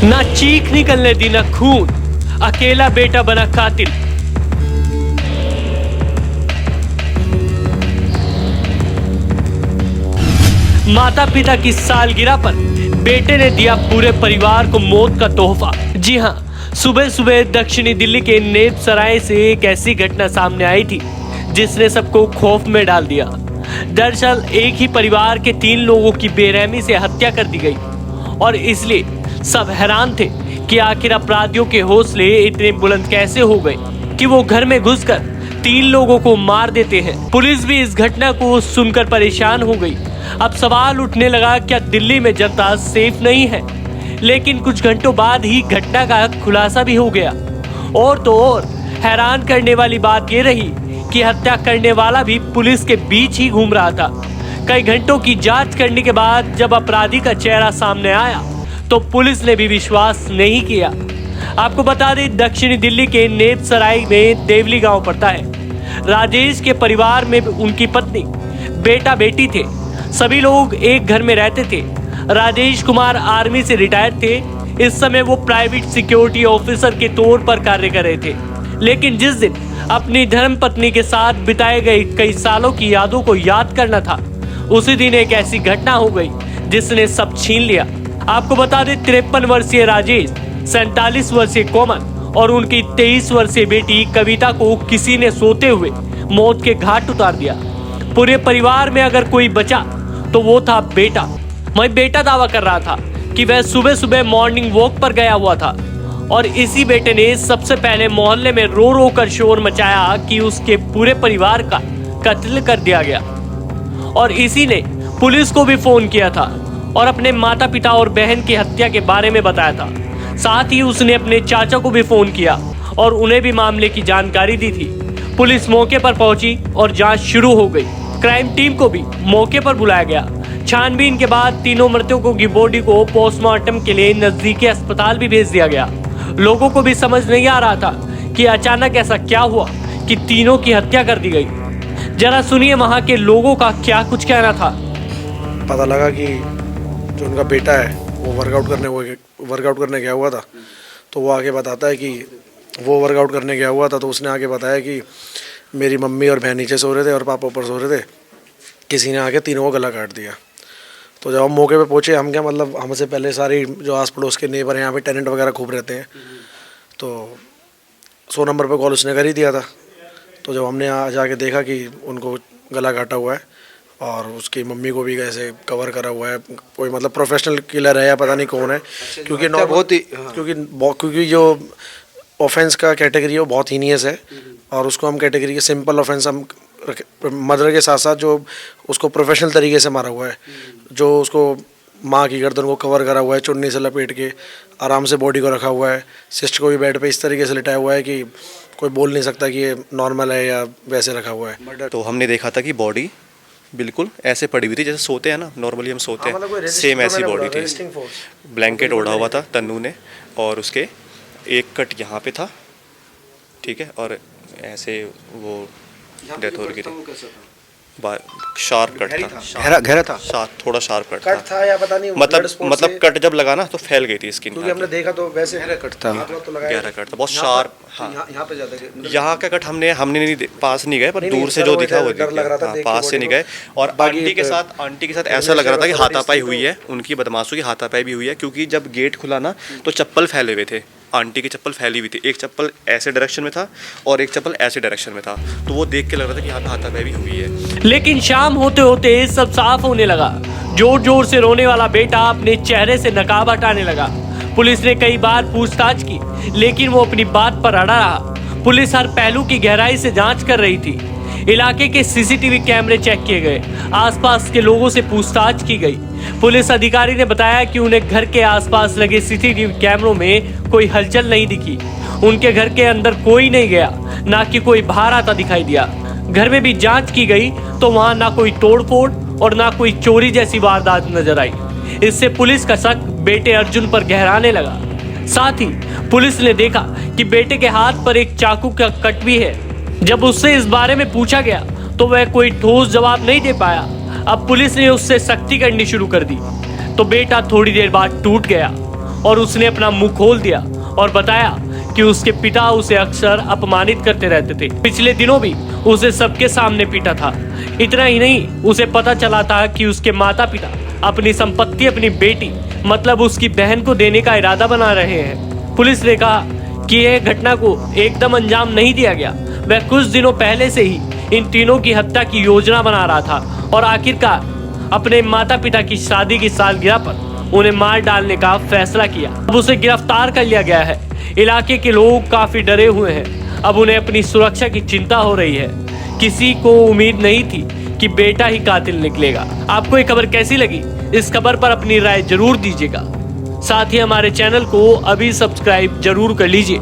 ना चीख निकलने दी ना खून, अकेला बेटा बना कातिल। माता पिता की सालगिरह पर बेटे ने दिया पूरे परिवार को मौत का तोहफा। जी हां, सुबह सुबह दक्षिणी दिल्ली के नेप सराय से एक ऐसी घटना सामने आई थी जिसने सबको खौफ में डाल दिया। दरअसल एक ही परिवार के 3 लोगों की बेरहमी से हत्या कर दी गई और इसलिए सब हैरान थे कि आखिर अपराधियों के हौसले इतने बुलंद कैसे हो गए कि वो घर में घुसकर 3 लोगों को मार देते हैं। पुलिस भी इस घटना को सुनकर परेशान हो गई। अब सवाल उठने लगा, क्या दिल्ली में जनता सेफ नहीं है? लेकिन कुछ घंटों बाद ही घटना का खुलासा भी हो गया। और तो और हैरान करने वाली बात ये रही कि हत्या करने वाला भी पुलिस के बीच ही घूम रहा था। कई घंटों की जांच करने के बाद जब अपराधी का चेहरा सामने आया तो पुलिस ने भी विश्वास नहीं किया। आपको बता दें, दक्षिणी दिल्ली के नेप सराय में देवली गांव पड़ता है। राजेश के परिवार में उनकी पत्नी, बेटा बेटी थे। सभी लोग एक घर में रहते थे। राजेश कुमार आर्मी से रिटायर थे। इस समय वो प्राइवेट सिक्योरिटी ऑफिसर के तौर पर कार्य कर रहे थे। लेकिन जिस दिन अपनी धर्म पत्नी के साथ बिताए गए कई सालों की यादों को याद करना था, उसी दिन एक ऐसी घटना हो गई जिसने सब छीन लिया। आपको बता दें, 53 वर्षीय राजेश, 47 वर्षीय कोमल और उनकी 23 वर्षीय बेटी कविता को किसी ने सोते हुए मौत के घाट उतार दिया। पूरे परिवार में अगर कोई बचा तो वो था बेटा। वही बेटा दावा कर रहा था कि वह सुबह सुबह मॉर्निंग वॉक पर गया हुआ था और इसी बेटे ने सबसे पहले मोहल्ले में रो रो कर शोर मचाया कि उसके पूरे परिवार का कत्ल कर दिया गया। और इसी ने पुलिस को भी फोन किया था और अपने माता पिता और बहन की हत्या के बारे में बताया था। साथ ही उसने अपने चाचा को भी फोन किया और उन्हें भी मामले की जानकारी दी थी। पुलिस मौके पर पहुंची और जांच शुरू हो गई। क्राइम टीम को भी मौके पर बुलाया गया। छानबीन के बाद तीनों मृतकों की बॉडी को पोस्टमार्टम के लिए नजदीकी अस्पताल भी भेज दिया गया। लोगों को भी समझ नहीं आ रहा था कि अचानक ऐसा क्या हुआ कि तीनों की हत्या कर दी गई। जरा सुनिए वहां के लोगों का क्या कुछ कहना था। पता लगा कि जो उनका बेटा है वो वर्कआउट करने गया हुआ था। तो वो आगे बताता है कि वो वर्कआउट करने गया हुआ था तो उसने आगे बताया कि मेरी मम्मी और बहन नीचे सो रहे थे और पापा ऊपर सो रहे थे। किसी ने आके तीनों को गला काट दिया। तो जब हम मौके पे पहुंचे, हम क्या मतलब हमसे पहले सारी जो आस पड़ोस के नेबर हैं, यहाँ पे टेनेंट वगैरह खूब रहते हैं, तो 100 नंबर पे कॉल उसने कर ही दिया था। तो जब हमने यहाँ जाके देखा कि उनको गला काटा हुआ है और उसकी मम्मी को भी ऐसे कवर करा हुआ है, कोई मतलब प्रोफेशनल किलर है या पता नहीं कौन है, क्योंकि जो ऑफेंस का कैटेगरी है वो बहुत हीनियस है और उसको हम कैटेगरी के सिंपल ऑफेंस हम मर्डर के साथ साथ जो उसको प्रोफेशनल तरीके से मारा हुआ है, जो उसको माँ की गर्दन को कवर करा हुआ है, चुन्नी से लपेट के आराम से बॉडी को रखा हुआ है, सिस्ट को भी बेड पे इस तरीके से लिटाया हुआ है कि कोई बोल नहीं सकता कि ये नॉर्मल है या वैसे रखा हुआ है। तो हमने देखा था कि बॉडी बिल्कुल ऐसे पड़ी हुई थी जैसे सोते हैं ना, नॉर्मली हम सोते हैं, मतलब सेम ऐसी बॉडी थी। ब्लैंकेट ओढ़ा हुआ था तन्नू ने और उसके एक कट यहाँ पे था, ठीक है, और ऐसे वो डेथ हो रही थी। शार्प कट था, गहरा था, थोड़ा शार्प कट था या पता नहीं, मतलब कट जब लगा ना तो फैल गई थी स्किन। क्योंकि हमने देखा तो वैसे गहरा कट था, बहुत शार्प। हाँ, यहाँ पे ज्यादा यहाँ का कट हमने नहीं पास नहीं गए, पर दूर से जो दिखा वो पास से नहीं गए। और आंटी के साथ ऐसा लग रहा था कि हाथापाई हुई है, उनकी बदमाशों की हाथापाई भी हुई है, क्योंकि जब गेट खुला ना तो चप्पल फैले हुए थे। आंटी की चप्पल फैली हुई थी, एक चप्पल ऐसे डायरेक्शन में था और एक चप्पल ऐसे डायरेक्शन में था, तो वो देख के लग रहा था कि यहाँ पे हाथापाई भी हुई है। लेकिन शाम होते होते सब साफ होने लगा। जोर जोर से रोने वाला बेटा अपने चेहरे से नकाब हटाने लगा। पुलिस ने कई बार पूछताछ की, लेकिन वो अपनी बात पर अड़ा रहा। पुलिस हर पहलू की गहराई से जांच कर रही थी। इलाके के सीसीटीवी कैमरे चेक किए गए, आसपास के लोगों से पूछताछ की गई। पुलिस अधिकारी ने बताया कि उन्हें घर के आसपास लगे सीसीटीवी कैमरों में कोई हलचल नहीं दिखी। उनके घर के अंदर कोई नहीं गया, ना कि कोई बाहर आता दिखाई दिया। घर में भी जांच की गई तो वहां ना कोई तोड़फोड़ और ना कोई चोरी जैसी वारदात नजर आई। इससे पुलिस का शक बेटे अर्जुन पर गहराने लगा। साथ ही पुलिस ने देखा कि बेटे के हाथ पर एक चाकू का कट भी है। जब उससे इस बारे में पूछा गया तो वह कोई ठोस जवाब नहीं दे पाया। अब पुलिस ने उससे सख्ती करनी शुरू कर दी तो बेटा थोड़ी देर बाद टूट गया और उसने अपना मुंह खोल दिया और बताया कि उसके पिता उसे अक्सर अपमानित करते रहते थे। पिछले दिनों भी उसे सबके सामने पीटा था। इतना ही नहीं, उसे पता चला था कि उसके माता पिता अपनी संपत्ति अपनी बेटी मतलब उसकी बहन को देने का इरादा बना रहे हैं। पुलिस ने कहा कि यह घटना को एकदम अंजाम नहीं दिया गया, वह कुछ दिनों पहले से ही इन तीनों की हत्या की योजना बना रहा था और आखिरकार अपने माता पिता की शादी की सालगिरह पर उन्हें मार डालने का फैसला किया। अब उसे गिरफ्तार कर लिया गया है। इलाके के लोग काफी डरे हुए हैं। अब उन्हें अपनी सुरक्षा की चिंता हो रही है। किसी को उम्मीद नहीं थी कि बेटा ही कातिल निकलेगा। आपको ये खबर कैसी लगी? इस खबर पर अपनी राय जरूर दीजिएगा। साथ ही हमारे चैनल को अभी सब्सक्राइब जरूर कर लीजिए।